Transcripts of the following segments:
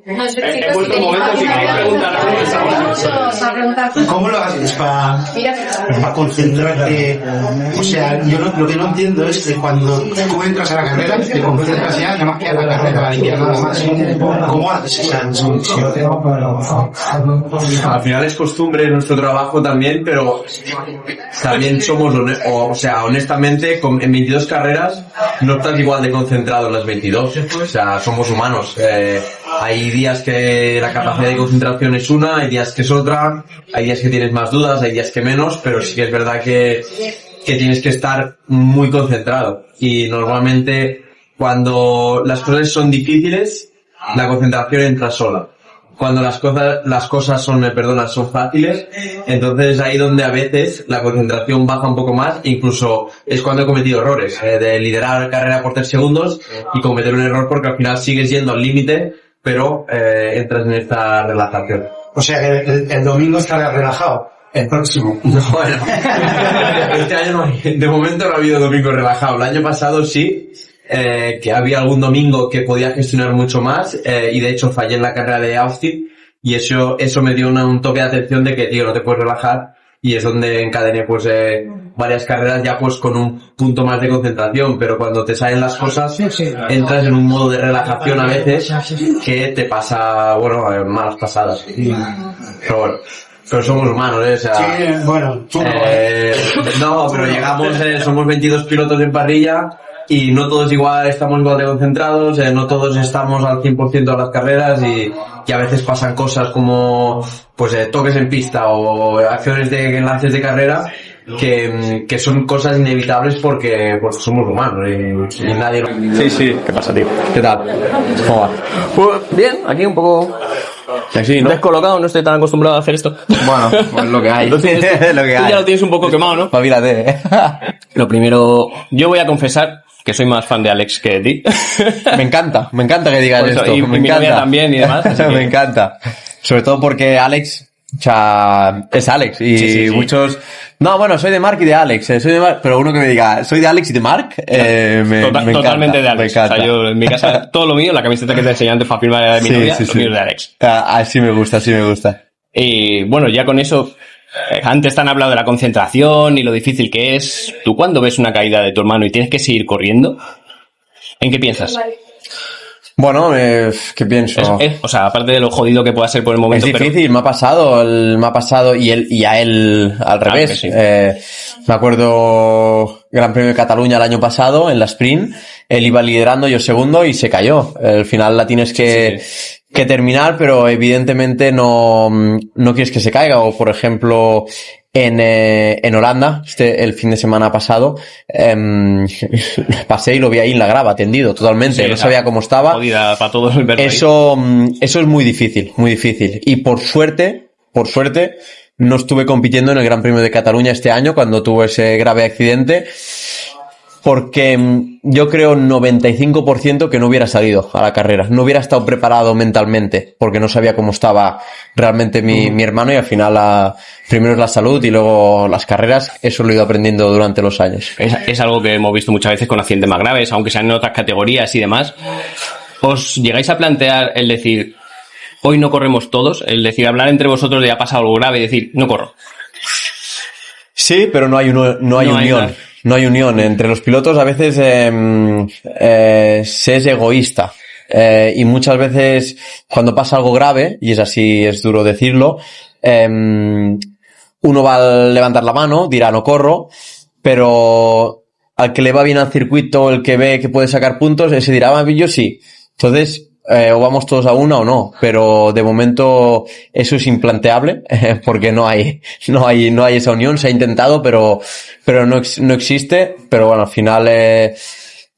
No sé, he puesto un momento si queréis preguntar algo. ¿Cómo lo haces para concentrarte? O sea, yo lo que no entiendo es que cuando tú entras a la carrera, te concentras ya, nada más que a la carrera, a limpiar nada más. ¿Cómo haces esa conexión? Al final es costumbre en nuestro trabajo también, pero también somos, honestamente, en 22 carreras no estás igual de concentrado en las 22. O sea, somos humanos. Hay días que la capacidad de concentración es una, hay días que es otra, hay días que tienes más dudas, hay días que menos, pero sí que es verdad que tienes que estar muy concentrado. Y normalmente cuando las cosas son difíciles, la concentración entra sola. Cuando las cosas son fáciles, entonces ahí donde a veces la concentración baja un poco más, incluso es cuando he cometido errores, de liderar carrera por 3 segundos y cometer un error porque al final sigues yendo al límite, pero entras en esta relajación. O sea, el domingo estarás relajado. El próximo. Bueno, este año no, de momento no ha habido domingo relajado. El año pasado sí, que había algún domingo que podía gestionar mucho más, y de hecho fallé en la carrera de Austin, y eso me dio un toque de atención de que, tío, no te puedes relajar, y es donde encadené pues varias carreras ya pues con un punto más de concentración, pero cuando te salen las cosas entras en un modo de relajación a veces que te pasa, malas pasadas. Pero somos humanos, o sea... Sí, bueno, tú no, pero llegamos, somos 22 pilotos en parrilla y no todos estamos igual de concentrados, no todos estamos al 100% de las carreras y a veces pasan cosas como pues toques en pista o acciones de enlaces de carrera que son cosas inevitables porque somos humanos y nadie... Sí, ¿qué pasa, tío? ¿Qué tal? ¿Cómo va? Pues bien, aquí un poco... Sí, ¿no? Descolocado, no estoy tan acostumbrado a hacer esto. Bueno, pues lo que hay. Entonces, lo que tú hay. ya lo tienes un poco quemado, ¿no? Espabilate, Lo primero, yo voy a confesar que soy más fan de Alex que de ti. Me encanta que digas Por eso, esto. y Me mi encanta. novia también y demás. Así que... Me encanta. Sobre todo porque Alex, o sea, es Alex y Sí. muchos... No, bueno, soy de Mark y de Alex, soy de Mark, pero uno que me diga, soy de Alex y de Mark, me encanta, totalmente de Alex. Me encanta. O sea, yo en mi casa, todo lo mío, la camiseta que te enseñé antes para firmar de mi novia, lo mío es de Alex. Así me gusta. Y bueno, ya con eso, antes te han hablado de la concentración y lo difícil que es. Tú cuando ves una caída de tu hermano y tienes que seguir corriendo, ¿en qué piensas? Bueno, ¿qué pienso? O sea, aparte de lo jodido que pueda ser por el momento. Es difícil, pero... me ha pasado y a él al revés. Sí. Me acuerdo Gran Premio de Cataluña el año pasado en la sprint, él iba liderando, yo segundo y se cayó. Al final la tienes que terminar, pero evidentemente no quieres que se caiga. O por ejemplo en Holanda, el fin de semana pasado, pasé y lo vi ahí en la grava, tendido totalmente, no sabía cómo estaba. Jodida para todos el verlo Eso es muy difícil. Y por suerte, no estuve compitiendo en el Gran Premio de Cataluña este año cuando tuve ese grave accidente, porque yo creo 95% que no hubiera salido a la carrera, no hubiera estado preparado mentalmente, porque no sabía cómo estaba realmente mi hermano, y al final primero es la salud y luego las carreras. Eso lo he ido aprendiendo durante los años. Es algo que hemos visto muchas veces con accidentes más graves, aunque sean en otras categorías y demás. ¿Os llegáis a plantear el decir, hoy no corremos todos? El decir, hablar entre vosotros de ha pasado algo grave y decir, no corro. Sí, pero no hay unión. No hay unión. Entre los pilotos a veces se es egoísta. Y muchas veces cuando pasa algo grave, y es así, es duro decirlo, uno va a levantar la mano, dirá no corro, pero al que le va bien al circuito, el que ve que puede sacar puntos, ese dirá, yo sí. Entonces, o vamos todos a una o no, pero de momento eso es implanteable, porque no hay esa unión. Se ha intentado, pero no existe. Pero bueno, al final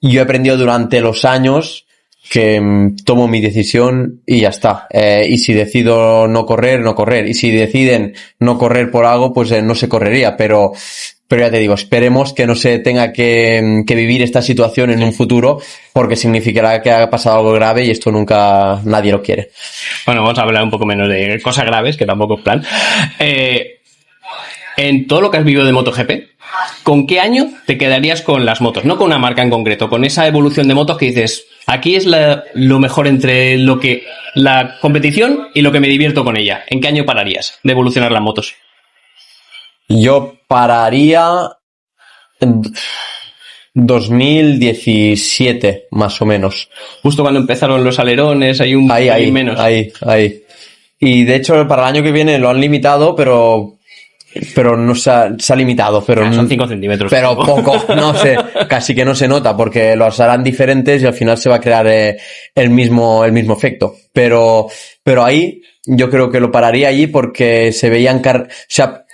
yo he aprendido durante los años que tomo mi decisión y ya está. Y si decido no correr. Y si deciden no correr por algo, pues no se correría. Pero ya te digo, esperemos que no se tenga que vivir esta situación en un futuro, porque significará que ha pasado algo grave y esto nunca nadie lo quiere. Bueno, vamos a hablar un poco menos de cosas graves, que tampoco es plan. En todo lo que has vivido de MotoGP, ¿Con qué año te quedarías con las motos? No con una marca en concreto, con esa evolución de motos que dices, aquí es lo mejor entre lo que la competición y lo que me divierto con ella. ¿En qué año pararías de evolucionar las motos? Yo pararía en 2017, más o menos. Justo cuando empezaron los alerones, hay un pelín menos. Ahí. Y de hecho, para el año que viene lo han limitado, pero no se ha limitado, pero Son 5 centímetros. pero poco, no sé, casi que no se nota, porque los harán diferentes y al final se va a crear el mismo efecto. Pero ahí yo creo que lo pararía allí porque se veían o sea,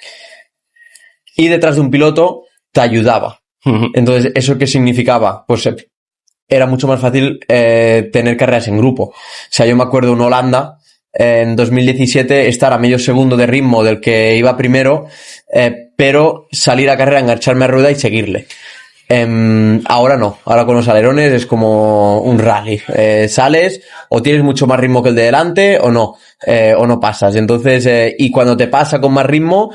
ir detrás de un piloto te ayudaba. Entonces, ¿eso qué significaba? Pues era mucho más fácil tener carreras en grupo. O sea, yo me acuerdo en Holanda, en 2017, estar a medio segundo de ritmo del que iba primero, pero salir a carrera, engancharme a rueda y seguirle. Ahora no, ahora con los alerones es como un rally. Sales, o tienes mucho más ritmo que el de delante, o no pasas. Entonces, y cuando te pasa con más ritmo,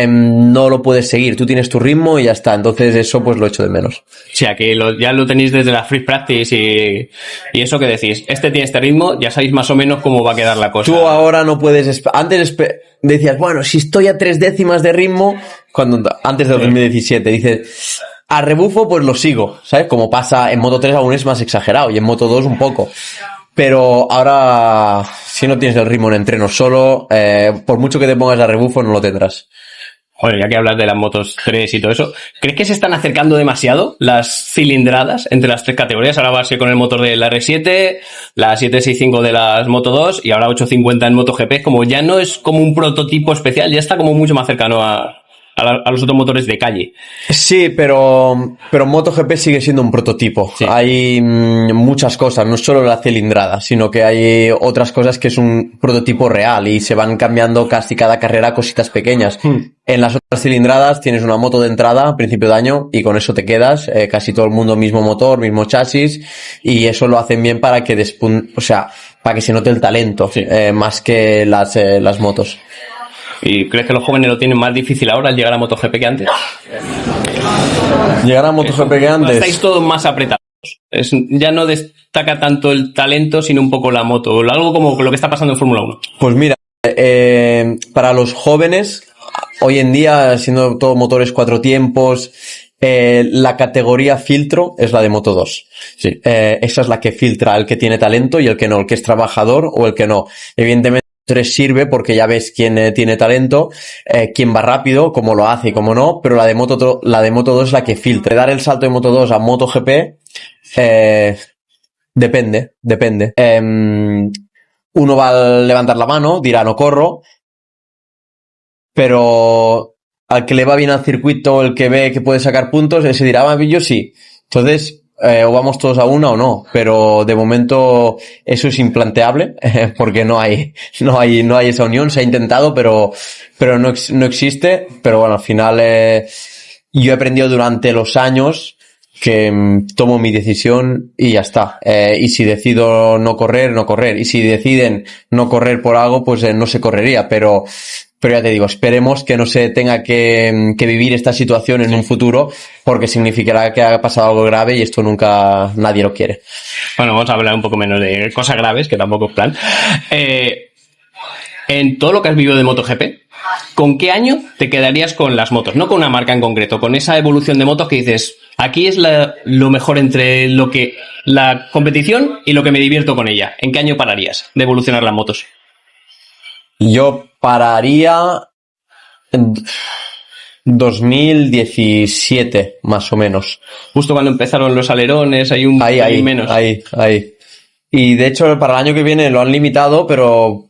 no lo puedes seguir. Tú tienes tu ritmo y ya está. Entonces, eso pues lo echo de menos. O sea, que ya lo tenéis desde la free practice y eso que decís, este tiene este ritmo, ya sabéis más o menos cómo va a quedar la cosa. Tú ahora no puedes... Antes decías, bueno, si estoy a 3 décimas de ritmo, antes de 2017, dices... A rebufo, pues lo sigo, ¿sabes? Como pasa en Moto 3 aún es más exagerado y en Moto 2 un poco. Pero ahora, si no tienes el ritmo en entreno solo, por mucho que te pongas a rebufo, no lo tendrás. Joder, ya que hablas de las motos 3 y todo eso, ¿crees que se están acercando demasiado las cilindradas entre las 3 categorías? Ahora va a ser con el motor de la R7, la 765 de las Moto 2 y ahora 850 en MotoGP. Como ya no es como un prototipo especial, ya está como mucho más cercano a los otros motores de calle. Sí, pero MotoGP sigue siendo un prototipo. Sí. Hay muchas cosas, no solo la cilindrada, sino que hay otras cosas que es un prototipo real y se van cambiando casi cada carrera cositas pequeñas. En las otras cilindradas tienes una moto de entrada a principio de año y con eso te quedas, casi todo el mundo mismo motor, mismo chasis, y eso lo hacen bien para que para que se note el talento, sí. Más que las motos. ¿Y crees que los jóvenes lo tienen más difícil ahora al llegar a MotoGP que antes? Llegar a MotoGP que antes. Estáis todos más apretados. Ya no destaca tanto el talento, sino un poco la moto. Algo como lo que está pasando en Fórmula 1. Pues mira, para los jóvenes, hoy en día, siendo todo motores 4 tiempos, la categoría filtro es la de Moto 2. Sí. Esa es la que filtra el que tiene talento y el que no, el que es trabajador o el que no. Evidentemente, 3 sirve porque ya ves quién tiene talento, quién va rápido, cómo lo hace y cómo no, pero la de Moto 2 es la que filtra. Dar el salto de Moto 2 a MotoGP, depende. Uno va a levantar la mano, dirá no corro, pero al que le va bien al circuito, el que ve que puede sacar puntos, ese dirá, yo sí. Entonces, o vamos todos a una o no, pero de momento eso es implanteable, porque no hay esa unión. Se ha intentado, pero no existe. Pero bueno, al final, yo he aprendido durante los años que tomo mi decisión y ya está. Y si decido no correr. Y si deciden no correr por algo, pues no se correría, pero ya te digo, esperemos que no se tenga que vivir esta situación en un futuro, porque significará que ha pasado algo grave y esto nunca nadie lo quiere. Bueno, vamos a hablar un poco menos de cosas graves, que tampoco es plan. En todo lo que has vivido de MotoGP, ¿con qué año te quedarías con las motos? No con una marca en concreto, con esa evolución de motos que dices, aquí es lo mejor entre lo que la competición y lo que me divierto con ella. ¿En qué año pararías de evolucionar las motos? Yo pararía en 2017, más o menos. Justo cuando empezaron los alerones, hay un pelín menos. Ahí. Y de hecho, para el año que viene lo han limitado, pero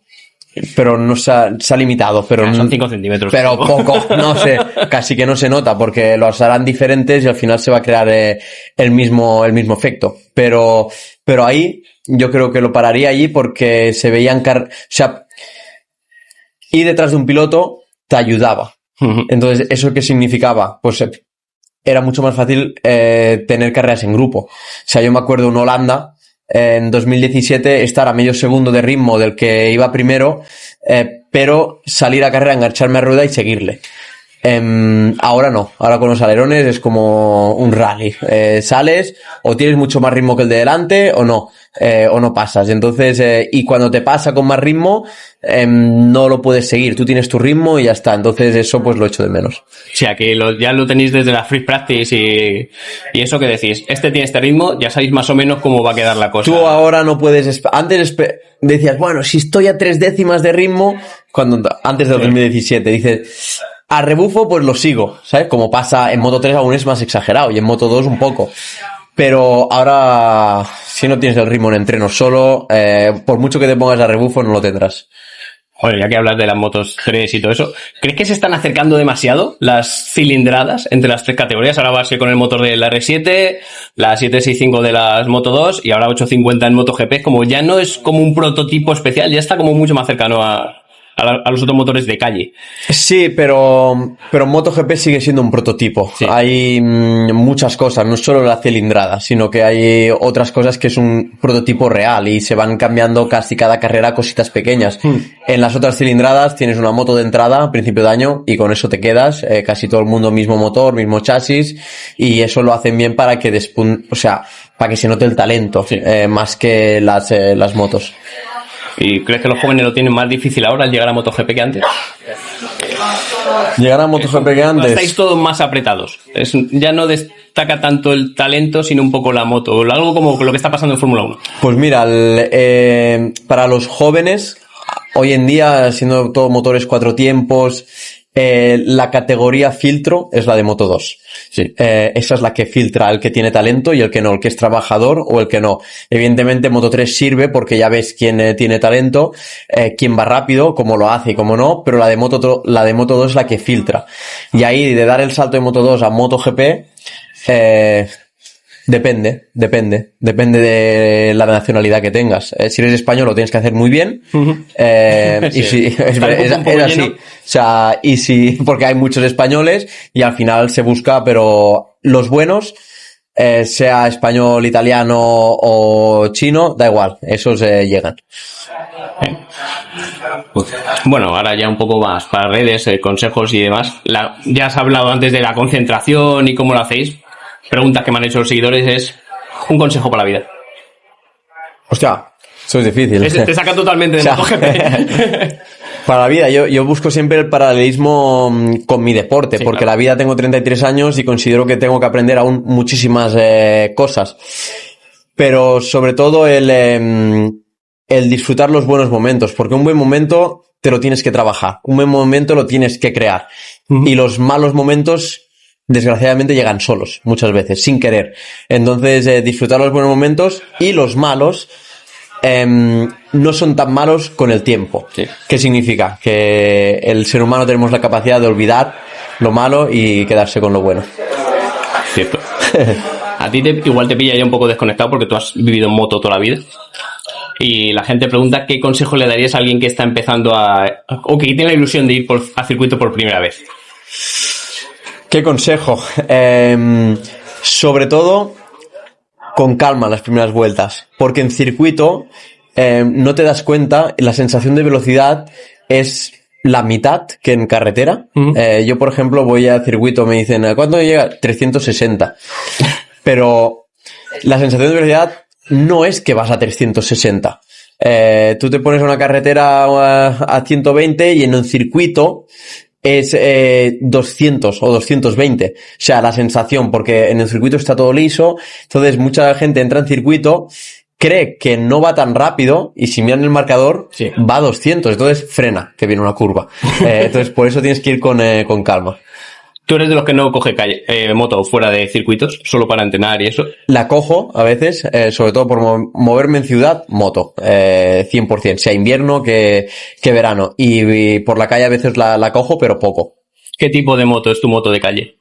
no se ha limitado. Son 5 centímetros. Pero poco, no sé, casi que no se nota, porque los harán diferentes y al final se va a crear el mismo efecto. Pero ahí yo creo que lo pararía allí porque se veían ir detrás de un piloto te ayudaba. Entonces, ¿eso qué significaba? Pues era mucho más fácil tener carreras en grupo. O sea, yo me acuerdo en Holanda, en 2017, estar a medio segundo de ritmo del que iba primero, pero salir a carrera, engancharme a rueda y seguirle. Ahora no, ahora con los alerones es como un rally. Sales o tienes mucho más ritmo que el de delante o no pasas. Entonces, y cuando te pasa con más ritmo, no lo puedes seguir. Tú tienes tu ritmo y ya está. Entonces eso pues lo echo de menos. O sea, que ya lo tenéis desde la free practice y eso que decís, este tiene este ritmo, ya sabéis más o menos cómo va a quedar la cosa. Tú ahora no puedes... Antes decías, bueno, si estoy a 3 décimas de ritmo, antes del 2017, dices... A rebufo, pues lo sigo, ¿sabes? Como pasa en Moto 3 aún es más exagerado y en Moto 2 un poco. Pero ahora, si no tienes el ritmo en entrenos solo, por mucho que te pongas a rebufo, no lo tendrás. Joder, ya que hablas de las motos 3 y todo eso, ¿crees que se están acercando demasiado las cilindradas entre las 3 categorías? Ahora va a ser con el motor de la R7, la 765 de las Moto 2 y ahora 850 en MotoGP, como ya no es como un prototipo especial, ya está como mucho más cercano a los otros motores de calle. Sí, pero MotoGP sigue siendo un prototipo. Sí. Hay muchas cosas, no solo la cilindrada, sino que hay otras cosas que es un prototipo real y se van cambiando casi cada carrera cositas pequeñas. En las otras cilindradas tienes una moto de entrada a principio de año y con eso te quedas, casi todo el mundo mismo motor, mismo chasis, y eso lo hacen bien para que para que se note el talento, sí. Más que las motos. ¿Y crees que los jóvenes lo tienen más difícil ahora al llegar a MotoGP que antes? Llegar a MotoGP que antes. Estáis todos más apretados. Ya no destaca tanto el talento, sino un poco la moto. Algo como lo que está pasando en Fórmula 1. Pues mira, para los jóvenes, hoy en día, siendo todo motores 4 tiempos, la categoría filtro es la de Moto 2. Sí. Esa es la que filtra el que tiene talento y el que no, el que es trabajador o el que no. Evidentemente Moto 3 sirve porque ya ves quién tiene talento, quién va rápido, cómo lo hace y cómo no, pero la de Moto 2 es la que filtra. Y ahí de dar el salto de Moto 2 a MotoGP, Depende de la nacionalidad que tengas. Si eres español lo tienes que hacer muy bien. Uh-huh. Y si es así. O sea, porque hay muchos españoles y al final se busca, pero los buenos, sea español, italiano o chino, da igual, esos llegan. Bueno, ahora ya un poco más para redes, consejos y demás. Ya has hablado antes de la concentración y cómo lo hacéis. Preguntas que me han hecho los seguidores es un consejo para la vida. Hostia, eso es difícil. Te saca totalmente de MotoGP. Para la vida, yo busco siempre el paralelismo con mi deporte, sí, porque claro. La vida tengo 33 años y considero que tengo que aprender aún muchísimas cosas. Pero sobre todo el disfrutar los buenos momentos, porque un buen momento te lo tienes que trabajar, un buen momento lo tienes que crear. Uh-huh. Y los malos momentos desgraciadamente llegan solos, muchas veces, sin querer. Entonces, disfrutar los buenos momentos y los malos no son tan malos con el tiempo. Sí. ¿Qué significa? Que el ser humano tenemos la capacidad de olvidar lo malo y quedarse con lo bueno. Cierto. A ti igual te pilla ya un poco desconectado porque tú has vivido en moto toda la vida. Y la gente pregunta qué consejo le darías a alguien que está empezando o que tiene la ilusión de ir a circuito por primera vez. ¿Qué consejo? Sobre todo, con calma las primeras vueltas. Porque en circuito no te das cuenta, la sensación de velocidad es la mitad que en carretera. Uh-huh. Yo, por ejemplo, voy a circuito, me dicen, ¿a cuánto llega? 360. Pero la sensación de velocidad no es que vas a 360. Tú te pones a una carretera a 120 y en un circuito es 200 o 220. O sea, la sensación, porque en el circuito está todo liso, entonces mucha gente entra en circuito, cree que no va tan rápido y si miran el marcador, sí, va a 200, entonces frena, que viene una curva. Entonces por eso tienes que ir con calma. ¿Tú eres de los que no coge moto fuera de circuitos, solo para entrenar y eso? La cojo a veces, sobre todo por moverme en ciudad, moto, 100%, sea invierno que verano. Y por la calle a veces la cojo, pero poco. ¿Qué tipo de moto es tu moto de calle?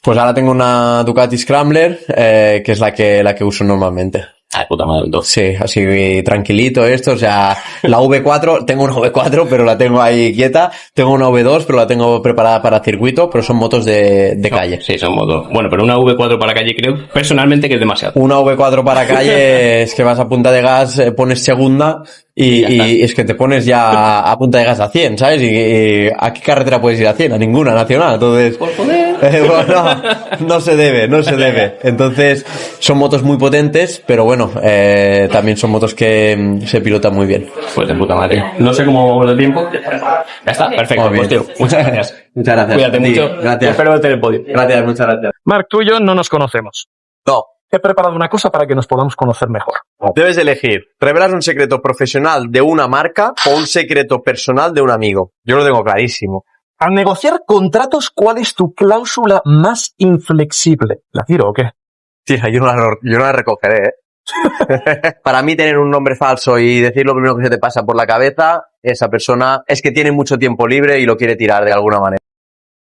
Pues ahora tengo una Ducati Scrambler, que es la que uso normalmente. Ah, puta madre, entonces. Sí, así tranquilito esto, o sea, la V4, tengo una V4, pero la tengo ahí quieta, tengo una V2, pero la tengo preparada para circuito, pero son motos de calle. Sí, son motos. Bueno, pero una V4 para calle creo personalmente que es demasiado. Una V4 para calle es que vas a punta de gas, pones segunda y es que te pones ya a punta de gas a 100, ¿sabes? Y ¿a qué carretera puedes ir a 100? A ninguna, nacional. Entonces, Por poder. bueno, no se debe. Entonces, son motos muy potentes, pero bueno, también son motos que se pilotan muy bien. Pues de puta madre. No sé cómo vamos de tiempo. Ya está, perfecto. Muy bien. Pues tío, muchas gracias. Muchas gracias. Cuídate Sí, mucho. gracias. Espero verte en el podio. Gracias, muchas gracias. Marc, tú y yo no nos conocemos. No. He preparado una cosa para que nos podamos conocer mejor. Debes elegir, revelar un secreto profesional de una marca o un secreto personal de un amigo. Yo lo tengo clarísimo. Al negociar contratos, ¿cuál es tu cláusula más inflexible? ¿La tiro o qué? Tía, yo no la recogeré, ¿eh? Para mí tener un nombre falso y decir lo primero que se te pasa por la cabeza, esa persona es que tiene mucho tiempo libre y lo quiere tirar de alguna manera.